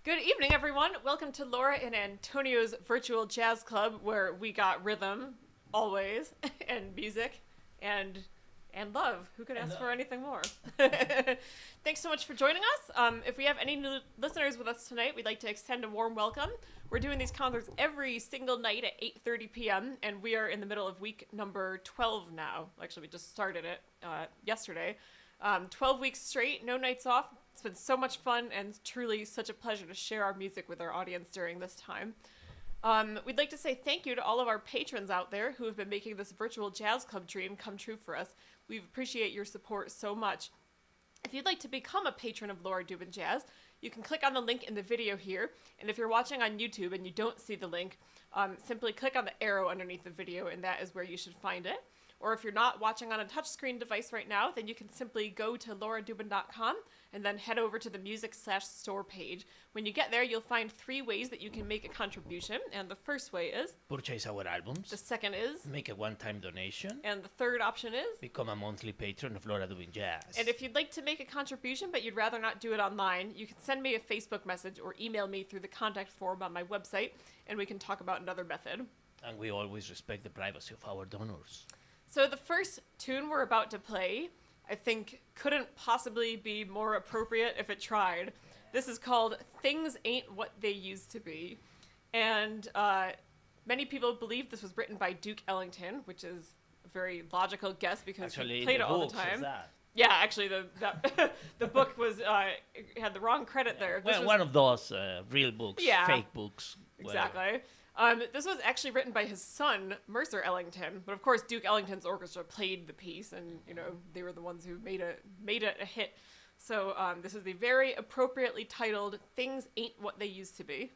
Good evening, everyone. Welcome to Laura and Antonio's virtual jazz club, where we got rhythm, always, and music, and love. Who could ask for anything more? Thanks so much for joining us. If we have any new listeners with us tonight, we'd like to extend a warm welcome. We're doing these concerts every single night at 8:30 p.m., and we are in the middle of week number 12 now. Actually, we just started it yesterday. 12 weeks straight, no nights off. It's been so much fun and truly such a pleasure to share our music with our audience during this time. We'd like to say thank you to all of our patrons out there who have been making this virtual jazz club dream come true for us. We appreciate your support so much. If you'd like to become a patron of Laura Dubin Jazz, you can click on the link in the video here. And if you're watching on YouTube and you don't see the link, simply click on the arrow underneath the video, and that is where you should find it. Or if you're not watching on a touchscreen device right now, then you can simply go to lauradubin.com and then head over to the music/store page. When you get there, you'll find 3 ways that you can make a contribution. And the first way is purchase our albums. The second is make a one-time donation. And the third option is become a monthly patron of Laura Dubin Jazz. And if you'd like to make a contribution but you'd rather not do it online, you can send me a Facebook message or email me through the contact form on my website, and we can talk about another method. And we always respect the privacy of our donors. So the first tune we're about to play, I think, couldn't possibly be more appropriate if it tried. This is called Things Ain't What They Used to Be. And many people believe this was written by Duke Ellington, which is a very logical guess because he played it all the time. Yeah, actually, the book was had the wrong credit there. Well, one of those real books, fake books. Exactly. This was actually written by his son, Mercer Ellington, but of course Duke Ellington's orchestra played the piece, and they were the ones who made it a hit. So this is the very appropriately titled "Things Ain't What They Used to Be."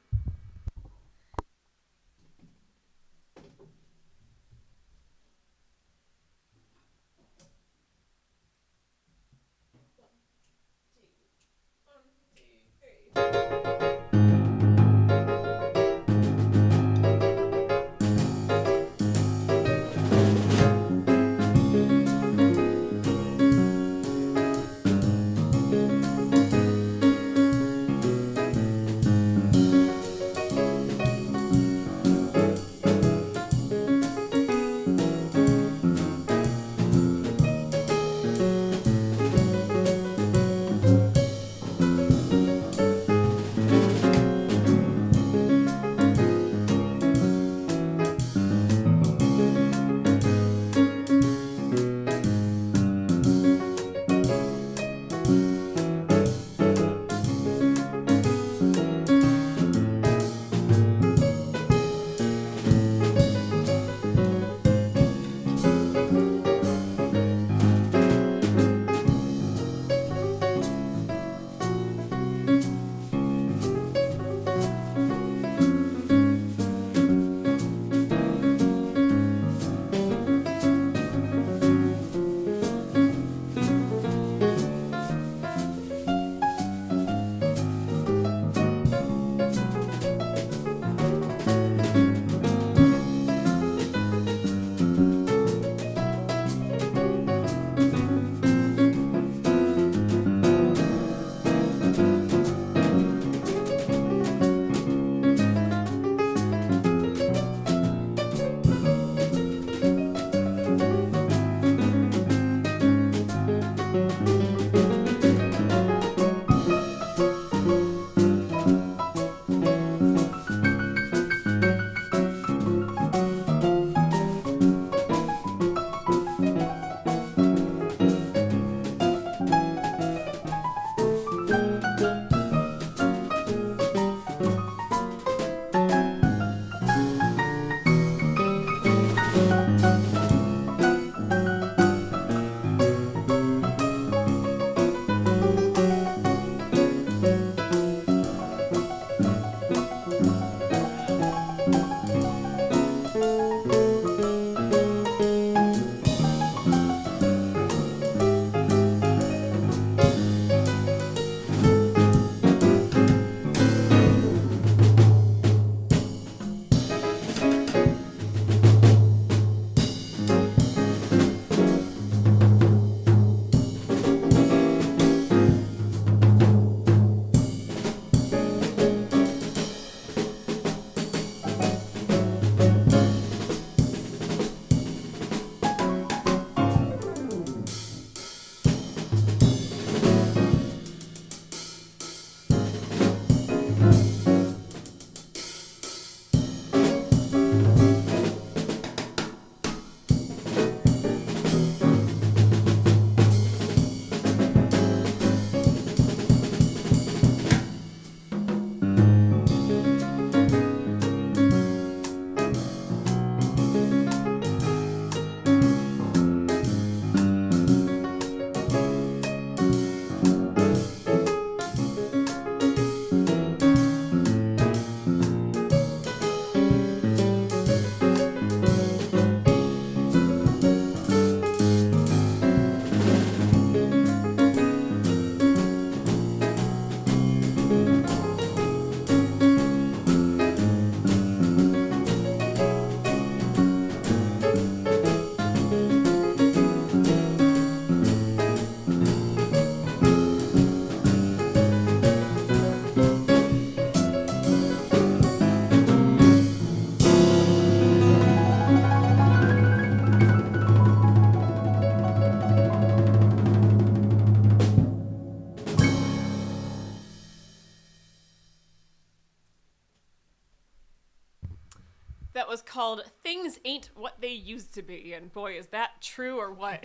That was called Things Ain't What They Used to Be. And boy, is that true or what?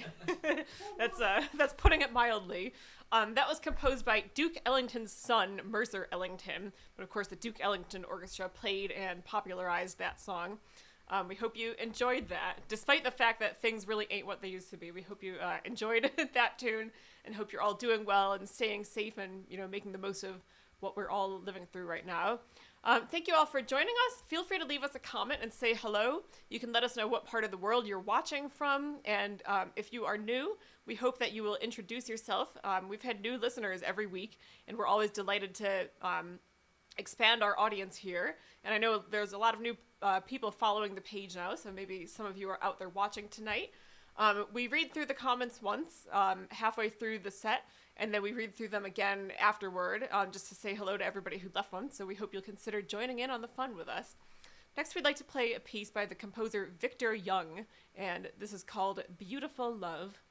That's putting it mildly. That was composed by Duke Ellington's son, Mercer Ellington. But of course, the Duke Ellington Orchestra played and popularized that song. We hope you enjoyed that. Despite the fact that things really ain't what they used to be, we hope you enjoyed that tune and hope you're all doing well and staying safe and, making the most of what we're all living through right now. Thank you all for joining us. Feel free to leave us a comment and say hello. You can let us know what part of the world you're watching from. And if you are new, we hope that you will introduce yourself. We've had new listeners every week, and we're always delighted to expand our audience here. And I know there's a lot of new people following the page now, so maybe some of you are out there watching tonight. We read through the comments once, halfway through the set, and then we read through them again afterward, just to say hello to everybody who left one, so we hope you'll consider joining in on the fun with us. Next, we'd like to play a piece by the composer Victor Young, and this is called Beautiful Love.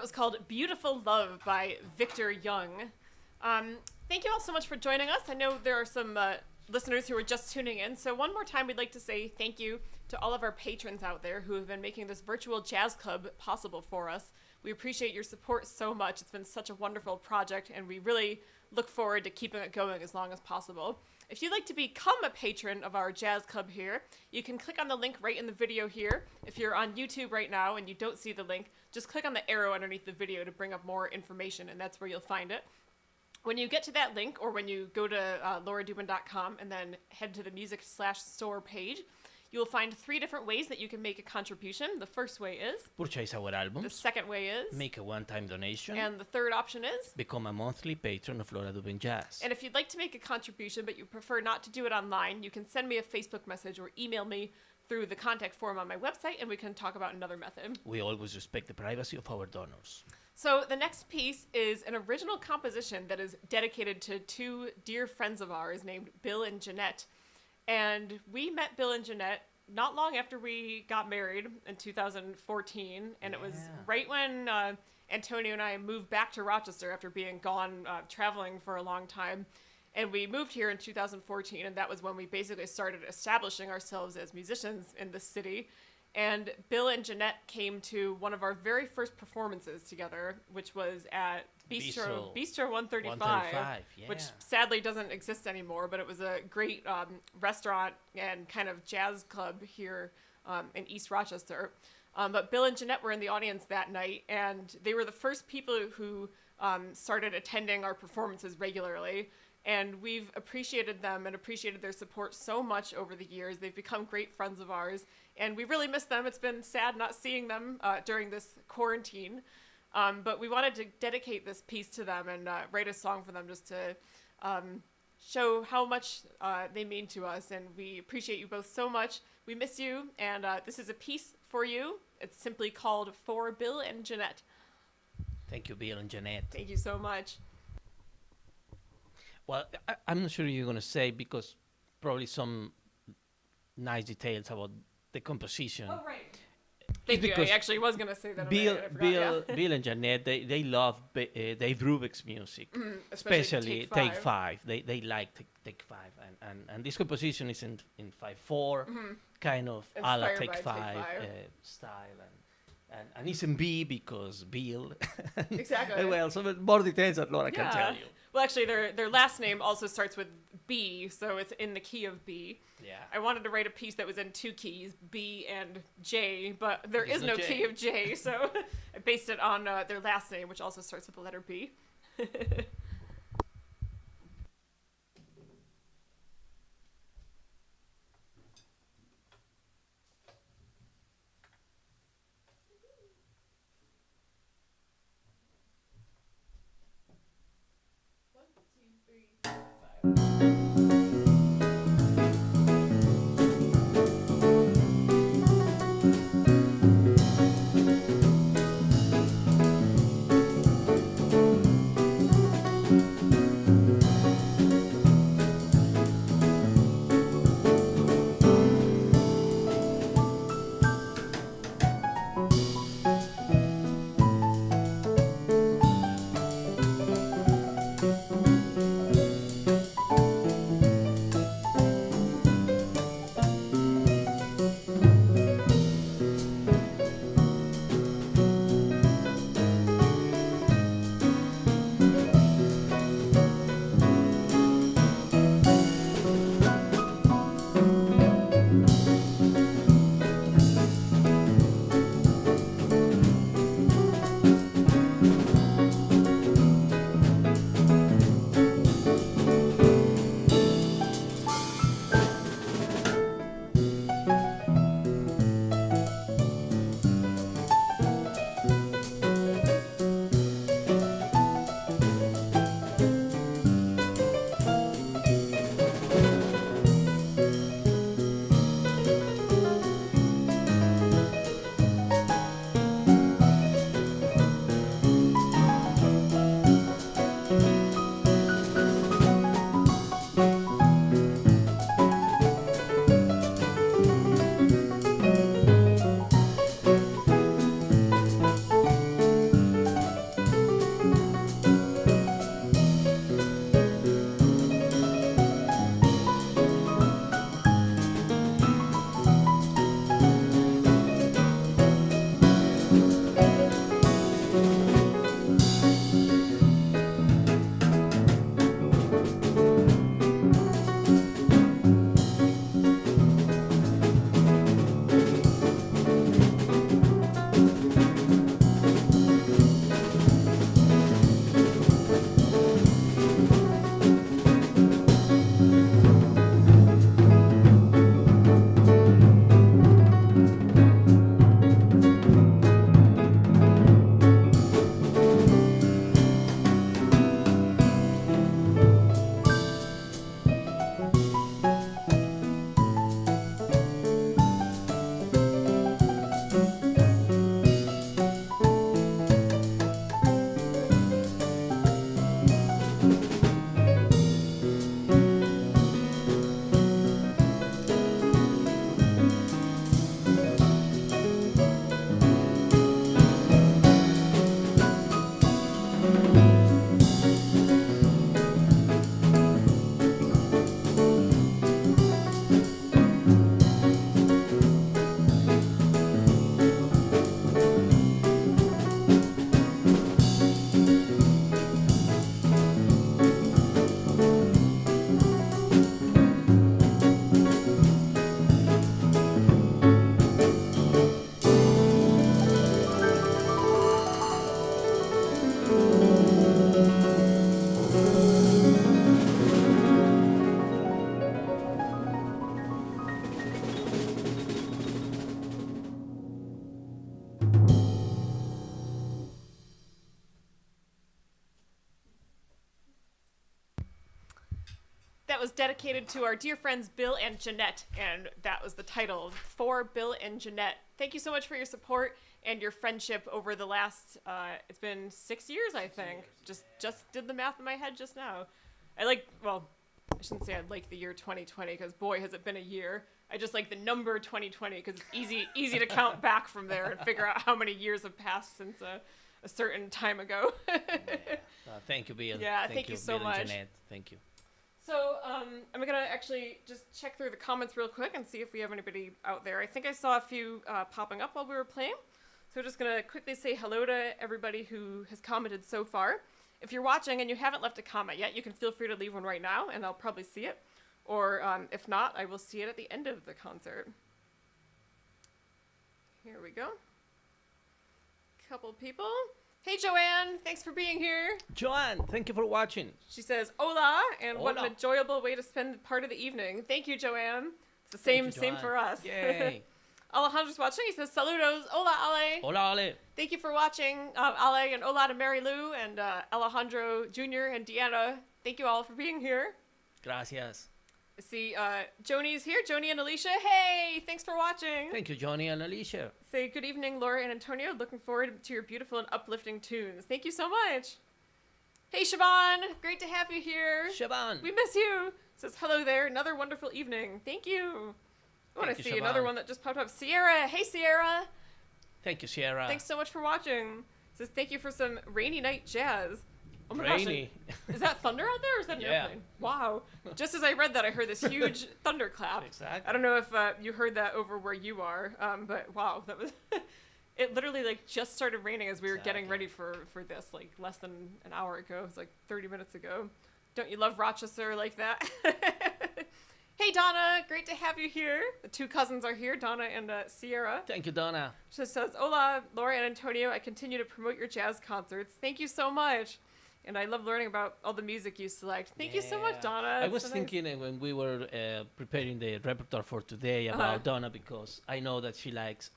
was called Beautiful Love by Victor Young. Thank you all so much for joining us. I know there are some listeners who are just tuning in, so one more time we'd like to say thank you to all of our patrons out there who have been making this virtual jazz club possible for us. We appreciate your support so much. It's been such a wonderful project, and we really look forward to keeping it going as long as possible. If you'd like to become a patron of our jazz club here, you can click on the link right in the video here. If you're on YouTube right now and you don't see the link, just click on the arrow underneath the video to bring up more information, and that's where you'll find it. When you get to that link, or when you go to lauradubin.com and then head to the music/store page, you will find 3 different ways that you can make a contribution. The first way is purchase our albums. The second way is make a one-time donation. And the third option is become a monthly patron of Laura Dubin Jazz. And if you'd like to make a contribution but you prefer not to do it online, you can send me a Facebook message or email me through the contact form on my website, and we can talk about another method. We always respect the privacy of our donors. So the next piece is an original composition that is dedicated to 2 dear friends of ours named Bill and Jeanette. And we met Bill and Jeanette not long after we got married in 2014. And it was right when Antonio and I moved back to Rochester after being gone traveling for a long time. And we moved here in 2014, and that was when we basically started establishing ourselves as musicians in the city. And Bill and Jeanette came to one of our very first performances together, which was at Bistro 135, which sadly doesn't exist anymore, but it was a great restaurant and kind of jazz club here in East Rochester. But Bill and Jeanette were in the audience that night, and they were the first people who started attending our performances regularly. And we've appreciated them and appreciated their support so much over the years. They've become great friends of ours, and we really miss them. It's been sad not seeing them during this quarantine. But we wanted to dedicate this piece to them and write a song for them just to show how much they mean to us. And we appreciate you both so much. We miss you, and this is a piece for you. It's simply called For Bill and Jeanette. Thank you, Bill and Jeanette. Thank you so much. Well, I'm not sure you're going to say, because probably some nice details about the composition. Oh, right. Thank you. I actually was going to say that. Bill and Jeanette, they love Dave Brubeck's music, especially Take Five. They like Take Five, and this composition is in 5/4, kind of a la Take Five style, and it's in B because Bill. Exactly. Well, some more details that Laura can tell you. Well, actually, their last name also starts with B, so it's in the key of B. Yeah. I wanted to write a piece that was in 2 keys, B and J, but there is no key of J, so I based it on their last name, which also starts with the letter B. was dedicated to our dear friends Bill and Jeanette, and that was the title, For Bill and Jeanette. Thank you so much for your support and your friendship over the last, it's been 6 years, I think. Just did the math in my head just now. I shouldn't say I like the year 2020, because boy, has it been a year. I just like the number 2020, because it's easy to count back from there and figure out how many years have passed since a certain time ago. Thank you, Bill. Yeah, thank you so Bill much. And Jeanette. Thank you. So I'm going to actually just check through the comments real quick and see if we have anybody out there. I think I saw a few popping up while we were playing. So we're just going to quickly say hello to everybody who has commented so far. If you're watching and you haven't left a comment yet, you can feel free to leave one right now, and I'll probably see it. Or if not, I will see it at the end of the concert. Here we go. Couple people. Hey, Joanne. Thanks for being here. Joanne, thank you for watching. She says, hola, and what an Hola. enjoyable way to spend part of the evening. Thank you, Joanne. It's the same for us. Yay. Alejandro's watching. He says, saludos. Hola, Ale. Hola, Ale. Thank you for watching, Ale, and hola to Mary Lou, and Alejandro Jr. and Deanna. Thank you all for being here. Gracias. I see Joni's here. Joni and Alicia. Hey, thanks for watching. Thank you, Johnny and Alicia. Say good evening, Laura and Antonio. Looking forward to your beautiful and uplifting tunes. Thank you so much. Hey, Siobhan. Great to have you here. Siobhan. We miss you. Says hello there. Another wonderful evening. Thank you. I want to see another one that just popped up. Sierra. Hey, Sierra. Thank you, Sierra. Thanks so much for watching. Says thank you for some rainy night jazz. Oh my Rainy. gosh. Is that thunder out there or is that an airplane? Wow. Just as I read that, I heard this huge thunderclap. Exactly. I don't know if you heard that over where you are, but wow, that was... It literally just started raining as we were getting ready for this, less than an hour ago. It was 30 minutes ago. Don't you love Rochester like that? Hey, Donna. Great to have you here. The two cousins are here, Donna and Sierra. Thank you, Donna. She says, hola, Laura and Antonio. I continue to promote your jazz concerts. Thank you so much. And I love learning about all the music you select. Thank you so much, Donna. I was thinking when we were preparing the repertoire for today about Donna, because I know that she likes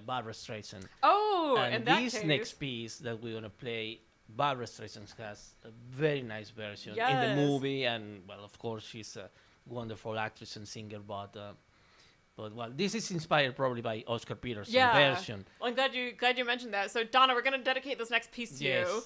Barbra Streisand. Oh, and in that this case. next piece that we're going to play, Barbra Streisand has a very nice version in Yes. the movie. And, well, of course, she's a wonderful actress and singer, but well, this is inspired probably by Oscar Peterson's version. Well, I'm glad you mentioned that. So, Donna, we're going to dedicate this next piece to you.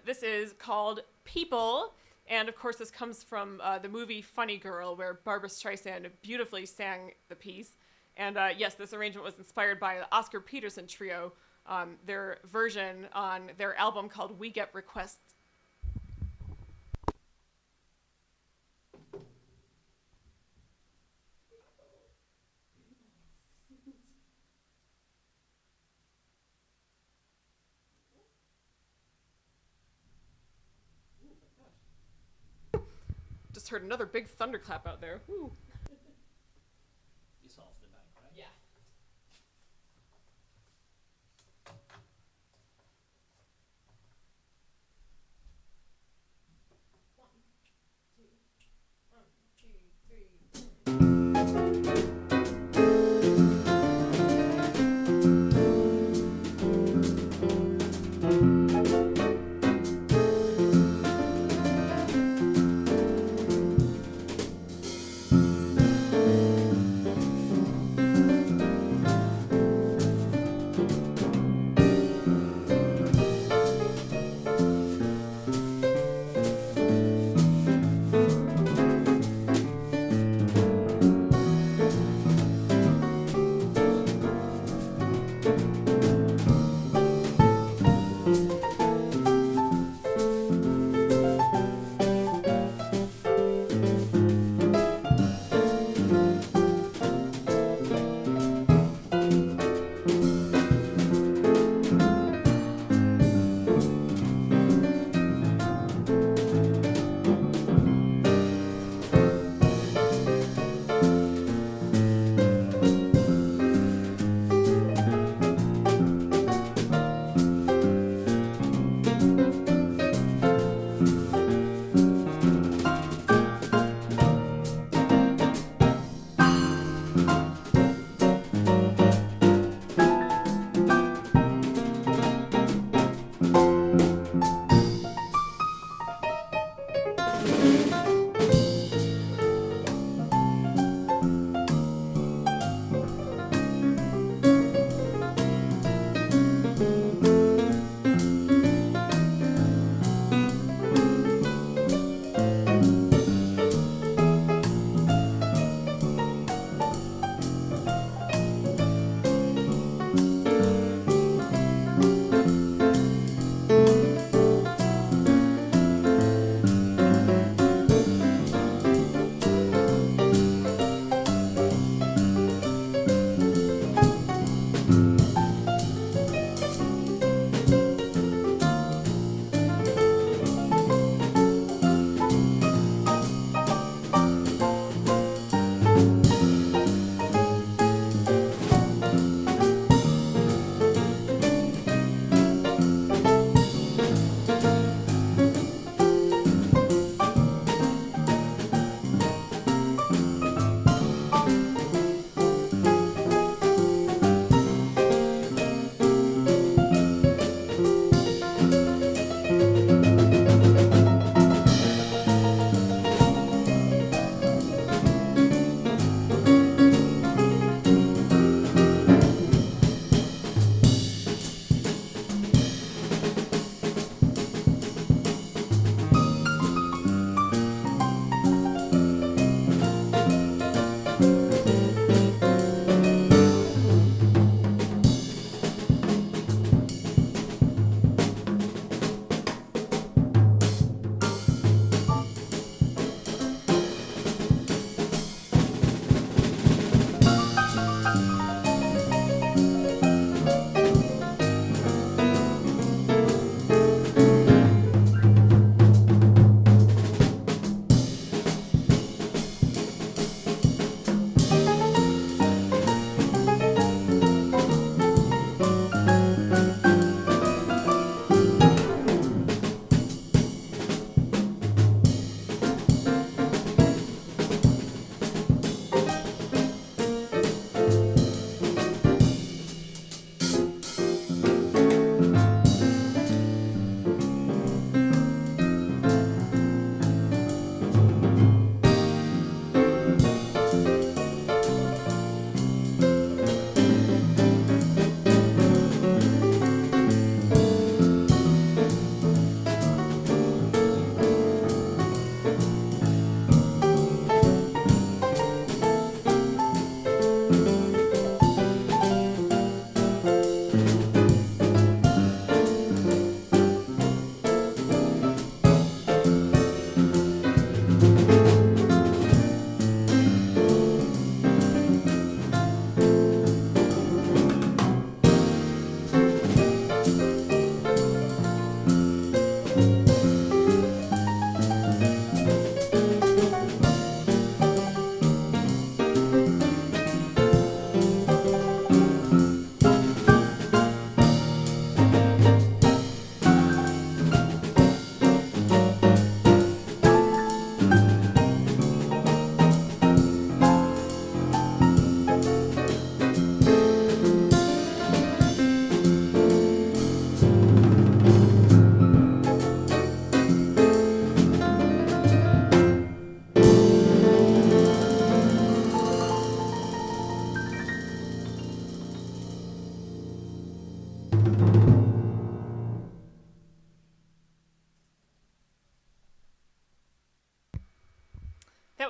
This is called People, and of course this comes from the movie Funny Girl, where Barbra Streisand beautifully sang the piece. And yes, this arrangement was inspired by the Oscar Peterson Trio, their version on their album called We Get Requests. Just heard another big thunderclap out there. Woo. It's off the mic, right? Yeah.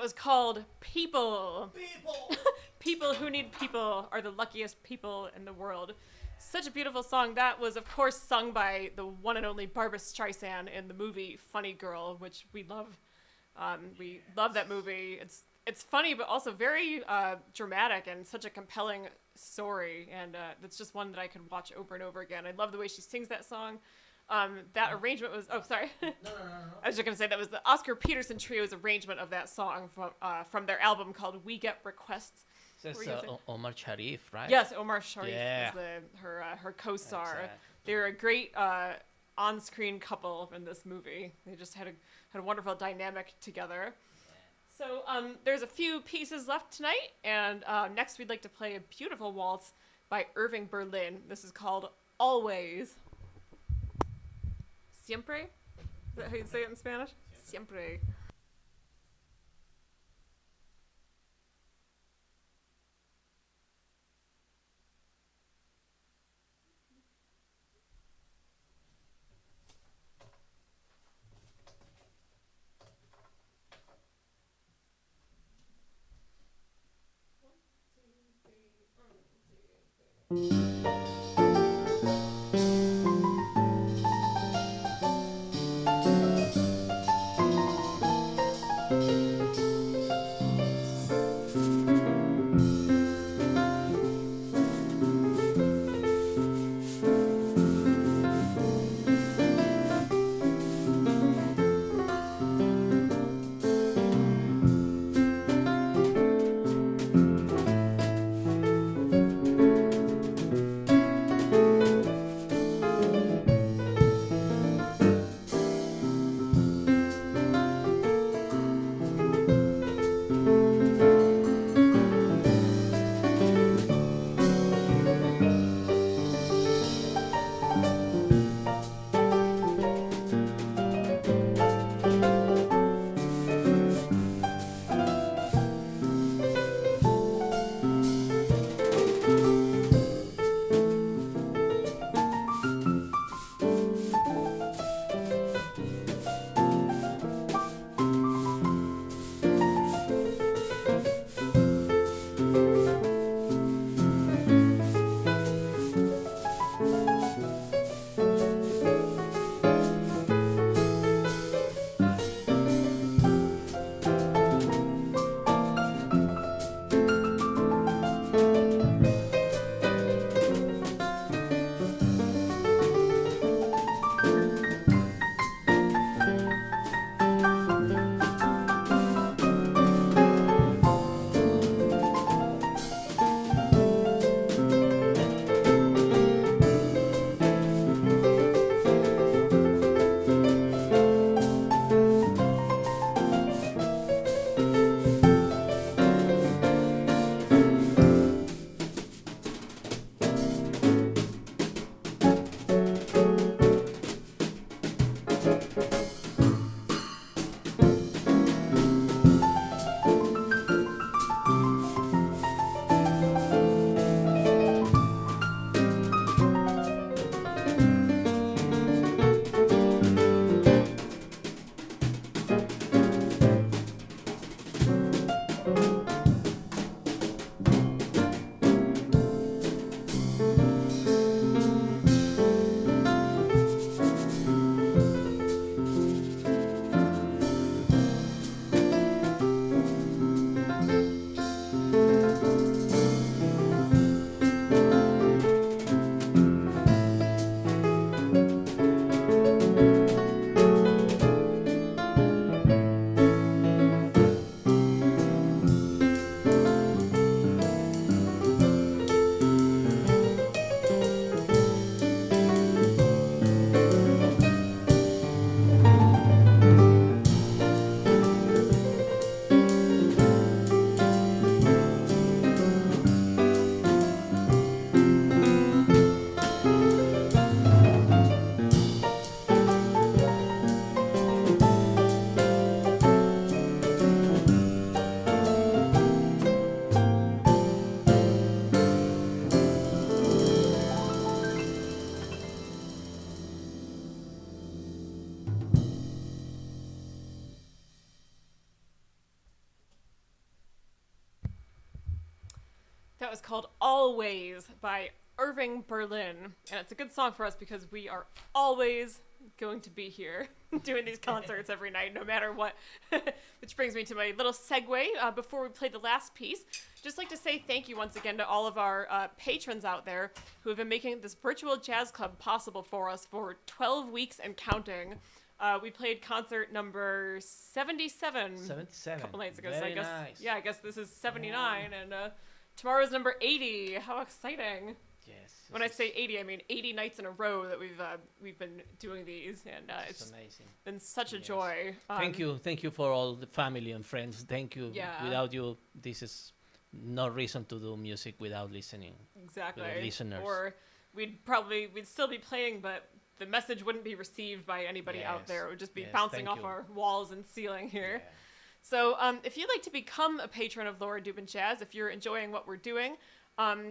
was called People. People. People who need people are the luckiest people in the world. Such a beautiful song. That was, of course, sung by the one and only Barbra Streisand in the movie Funny Girl, which we love. We love that movie. It's funny, but also very dramatic and such a compelling story. And it's just one that I could watch over and over again. I love the way she sings that song. That arrangement was... Oh, sorry. No. I was just going to say that was the Oscar Peterson Trio's arrangement of that song from their album called We Get Requests. That's Omar Sharif, right? Yes, Omar Sharif is her co-star. Exactly. They're a great on-screen couple in this movie. They just had a wonderful dynamic together. So there's a few pieces left tonight, and next we'd like to play a beautiful waltz by Irving Berlin. This is called Always. Siempre? Is that how you say it in Spanish? Siempre. was called Always by Irving Berlin. And it's a good song for us because we are always going to be here doing these concerts every night, no matter what. Which brings me to my little segue before we play the last piece. Just like to say thank you once again to all of our patrons out there who have been making this virtual jazz club possible for us for 12 weeks and counting. We played concert number 77 a couple nights ago. Very so I guess, nice. yeah, I guess this is 79, and tomorrow's number 80. How exciting! Yes. When I say 80, I mean 80 nights in a row that we've been doing these, and it's amazing. Been such a joy. Thank you for all the family and friends. Thank you. Yeah. Without you, this is no reason to do music without listening. Exactly. Without listeners. Or we'd still be playing, but the message wouldn't be received by anybody out there. It would just be bouncing off our walls and ceiling here. Yeah. So if you'd like to become a patron of Laura Dubin Jazz, if you're enjoying what we're doing,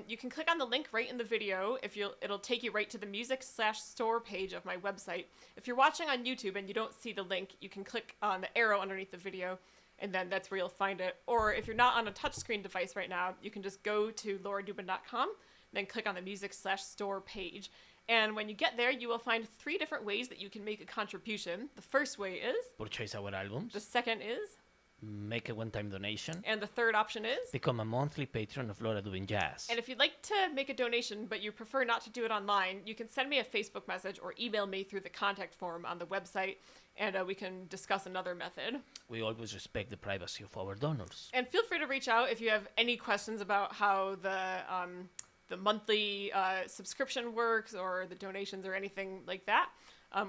you can click on the link right in the video. It'll take you right to the music/store page of my website. If you're watching on YouTube and you don't see the link, you can click on the arrow underneath the video, and then that's where you'll find it. Or if you're not on a touchscreen device right now, you can just go to lauradubin.com, then click on the music/store page. And when you get there, you will find 3 different ways that you can make a contribution. The first way is Purchase our albums. The second is Make a one-time donation. And the third option is Become a monthly patron of Laura Dubin Jazz. And if you'd like to make a donation, but you prefer not to do it online, you can send me a Facebook message or email me through the contact form on the website, and we can discuss another method. We always respect the privacy of our donors. And feel free to reach out if you have any questions about how the monthly subscription works, or the donations, or anything like that,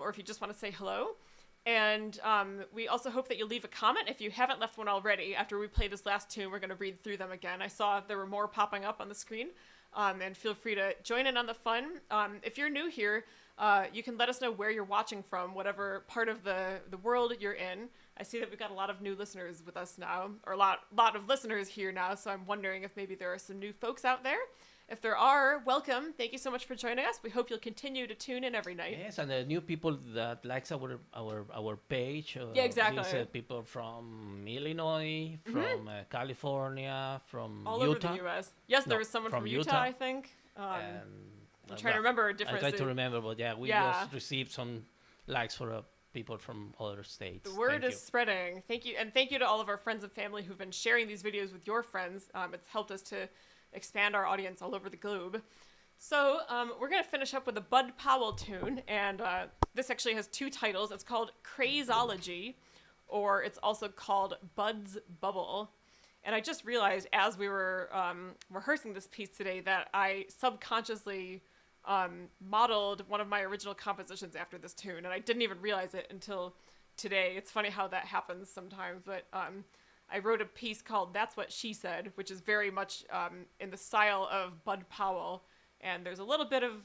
or if you just want to say hello. And we also hope that you'll leave a comment if you haven't left one already. After we play this last tune, we're going to read through them again. I saw there were more popping up on the screen, and feel free to join in on the fun. If you're new here, you can let us know where you're watching from, whatever part of the world you're in. I see that we've got a lot of new listeners with us now, or a lot of listeners here now, so I'm wondering if maybe there are some new folks out there. If there are, welcome. Thank you so much for joining us. We hope you'll continue to tune in every night. Yes, and the new people that likes our page. Yeah, exactly. These people from Illinois, from California, from all Utah. Over the U.S. Yes, there was someone from Utah, I think. I'm trying to remember different. I try to remember, but we just received some likes for people from other states. The word is spreading. Thank you, and thank you to all of our friends and family who've been sharing these videos with your friends. It's helped us to expand our audience all over the globe. So we're going to finish up with a Bud Powell tune, and this actually has 2 titles. It's called Crazology, or it's also called Bud's Bubble. And I just realized as we were rehearsing this piece today that I subconsciously modeled one of my original compositions after this tune, and I didn't even realize it until today. It's funny how that happens sometimes, but I wrote a piece called That's What She Said, which is very much in the style of Bud Powell. And there's a little bit of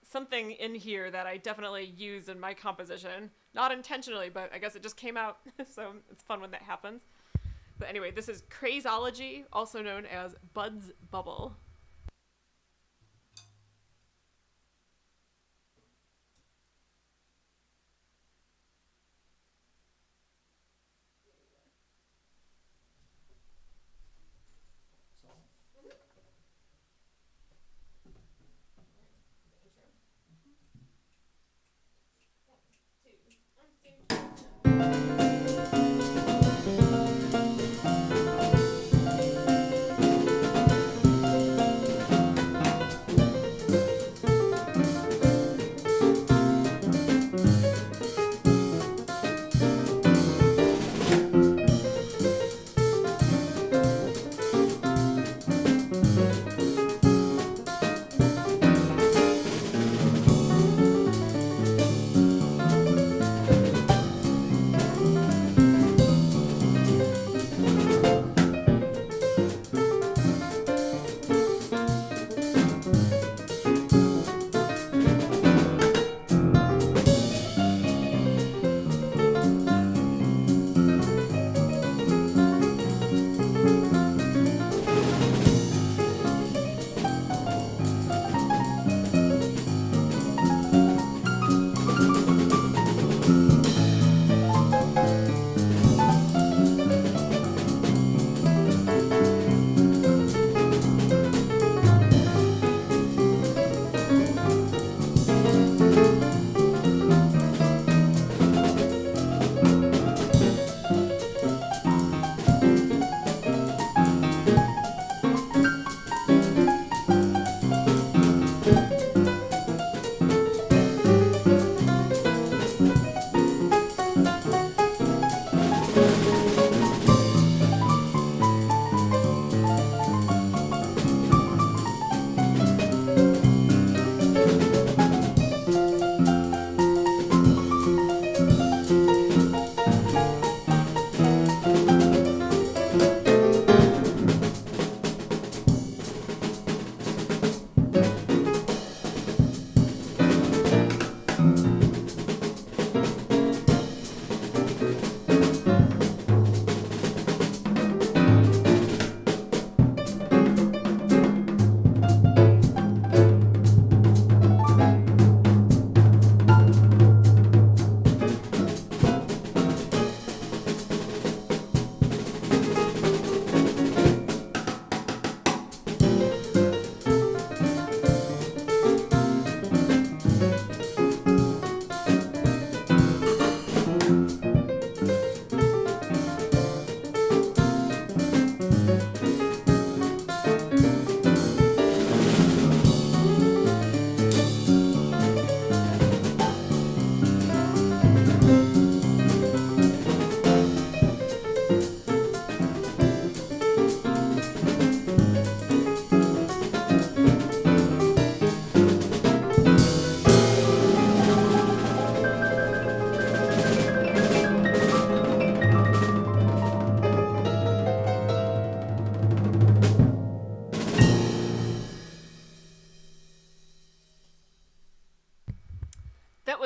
something in here that I definitely use in my composition. Not intentionally, but I guess it just came out. So it's fun when that happens. But anyway, this is Crazology, also known as Bud's Bubble.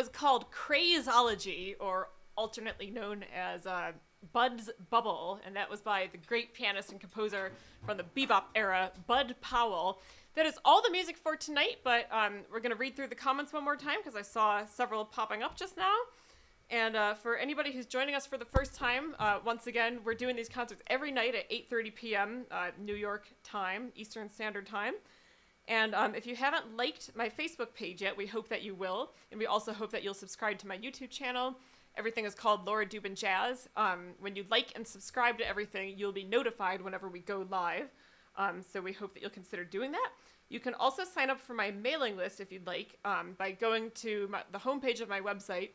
was called Crazeology, or alternately known as Bud's Bubble, and that was by the great pianist and composer from the bebop era, Bud Powell. That is all the music for tonight, but we're going to read through the comments one more time because I saw several popping up just now. And for anybody who's joining us for the first time, once again, we're doing these concerts every night at 8:30 p.m. New York time, Eastern Standard Time. And if you haven't liked my Facebook page yet, we hope that you will. And we also hope that you'll subscribe to my YouTube channel. Everything is called Laura Dubin Jazz. When you like and subscribe to everything, you'll be notified whenever we go live. So we hope that you'll consider doing that. You can also sign up for my mailing list if you'd like by going to the homepage of my website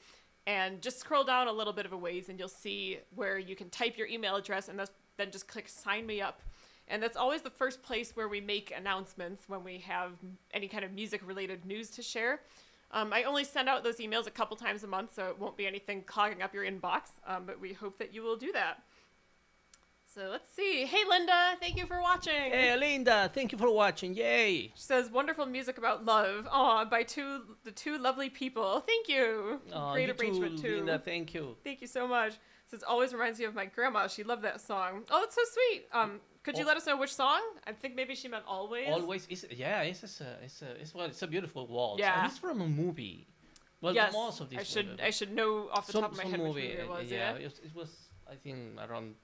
and just scroll down a little bit of a ways and you'll see where you can type your email address and then just click sign me up. And that's always the first place where we make announcements when we have any kind of music-related news to share. I only send out those emails a couple times a month, so it won't be anything clogging up your inbox, but we hope that you will do that. So let's see. Hey, Linda, thank you for watching. Hey, Linda, thank you for watching. Yay. She says, wonderful music about love. Aw, by the two lovely people. Thank you. Great arrangement, too. Linda, thank you. Thank you so much. Says, always reminds me of my grandma. She loved that song. Oh, that's so sweet. Could you let us know which song? I think maybe she meant Always. Always. It's a beautiful waltz. Yeah. And it's from a movie. Well, yes, most of these I should know off the top of my head which movie it was. Yeah, it was, I think, around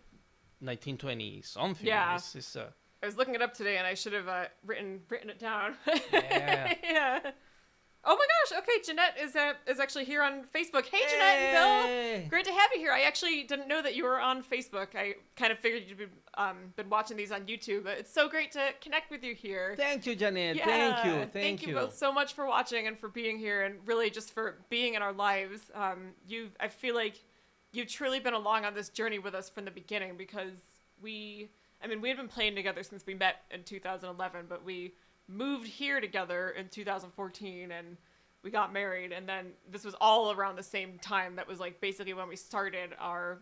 1920 something. Yeah. I was looking it up today and I should have written it down. Yeah. Yeah. Oh my gosh. Okay, Jeanette is actually here on Facebook. Hey, Jeanette and Bill. Great to have you here. I actually didn't know that you were on Facebook. I kind of figured you'd been watching these on YouTube, but it's so great to connect with you here. Thank you, Jeanette. Yeah. Thank you. Both so much for watching and for being here and really just for being in our lives. I feel like you've truly been along on this journey with us from the beginning because we had been playing together since we met in 2011, but we moved here together in 2014 and we got married, and then this was all around the same time. That was like basically when we started our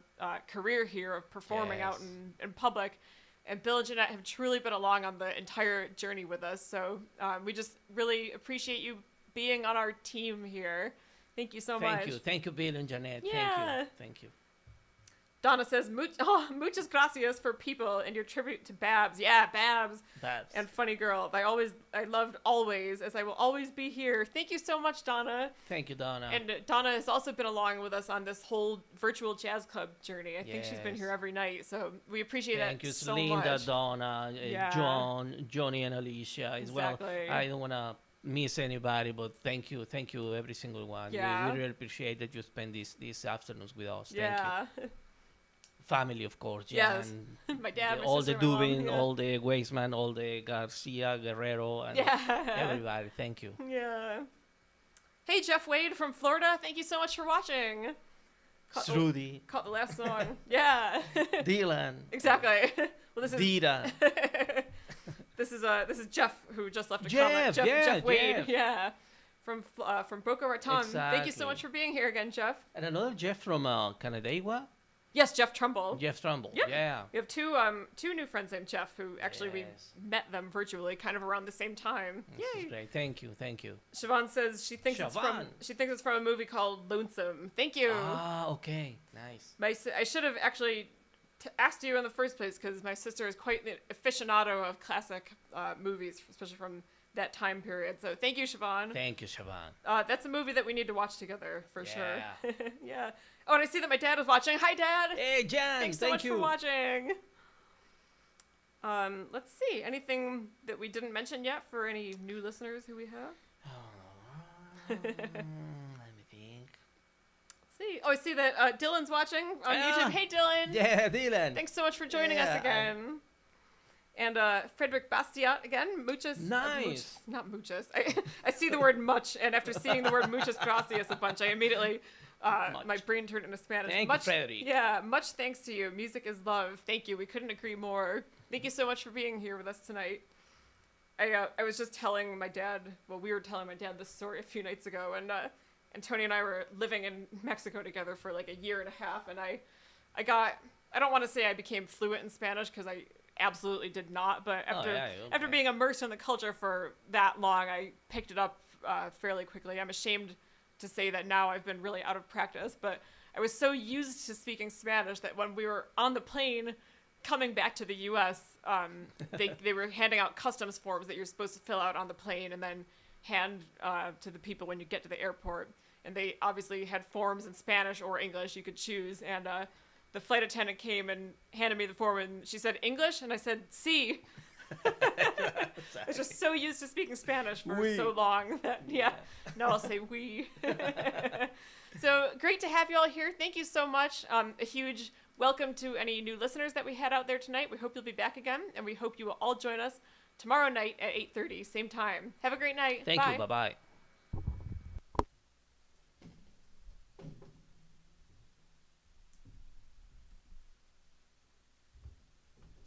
career here of performing out in public. And Bill and Jeanette have truly been along on the entire journey with us, so we just really appreciate you being on our team here. Thank you so much. Thank you, Bill and Jeanette. Yeah. Thank you. Donna says, muchas gracias for people and your tribute to Babs. Yeah, Babs. And Funny Girl. I loved Always, as I will always be here. Thank you so much, Donna. Thank you, Donna. And Donna has also been along with us on this whole virtual jazz club journey. I think she's been here every night, so we appreciate Thank you, so Linda, much. Donna, John, Johnny, and Alicia as well. I don't want to miss anybody, but thank you, every single one. Yeah. We really appreciate that you spend these afternoons with us. Yeah. Thank you. Family, of course. Yes. And my dad, all sister, the Dubin, mom, all the Weisman, all the Garcia, Guerrero, and everybody. Thank you. Yeah. Hey, Jeff Wade from Florida. Thank you so much for watching. Rudy. Caught the last song. Yeah. Dylan. Exactly. Well, this is Dita. This is Jeff who just left a comment. Jeff Wade. Jeff. Yeah. From Boca Raton. Exactly. Thank you so much for being here again, Jeff. And another Jeff from Canandaigua. Yes, Jeff Trumbull. Jeff Trumbull. Yep. Yeah. We have two new friends named Jeff who actually we met them virtually kind of around the same time. This Yay. is great. Thank you. Siobhan says she thinks it's from a movie called Lonesome. Thank you. Ah, okay. Nice. I should have actually asked you in the first place because my sister is quite the aficionado of classic movies, especially from that time period. So thank you, Siobhan. Thank you, Siobhan. That's a movie that we need to watch together for sure. Yeah. Yeah. Oh, and I see that my dad is watching. Hi, Dad. Hey, Jan. Thanks so much for watching. Let's see. Anything that we didn't mention yet for any new listeners who we have? Let me think. Let's see. Oh, I see that Dylan's watching on YouTube. Hey, Dylan. Yeah, Dylan. Thanks so much for joining us again. And Frederick Bastiat again. Muchas. Nice. Not muchas. I see the word much, and after seeing the word muchas gracias a bunch, I immediately... my brain turned into Spanish. Thank you, Frederick. Yeah, much thanks to you. Music is love. Thank you. We couldn't agree more. Thank you so much for being here with us tonight. I was just telling my dad, we were telling my dad this story a few nights ago, and Tony and I were living in Mexico together for like a year and a half, and I don't want to say I became fluent in Spanish because I absolutely did not, but after being immersed in the culture for that long, I picked it up fairly quickly. I'm ashamed to say that now I've been really out of practice, but I was so used to speaking Spanish that when we were on the plane coming back to the U.S., they were handing out customs forms that you're supposed to fill out on the plane and then hand to the people when you get to the airport. And they obviously had forms in Spanish or English you could choose. And the flight attendant came and handed me the form, and she said, English? And I said, sí. I was just so used to speaking Spanish for so long that, now I'll say oui. So great to have you all here. Thank you so much. A huge welcome to any new listeners that we had out there tonight. We hope you'll be back again, and we hope you will all join us tomorrow night at 8:30, same time. Have a great night. Thank you. Bye-bye.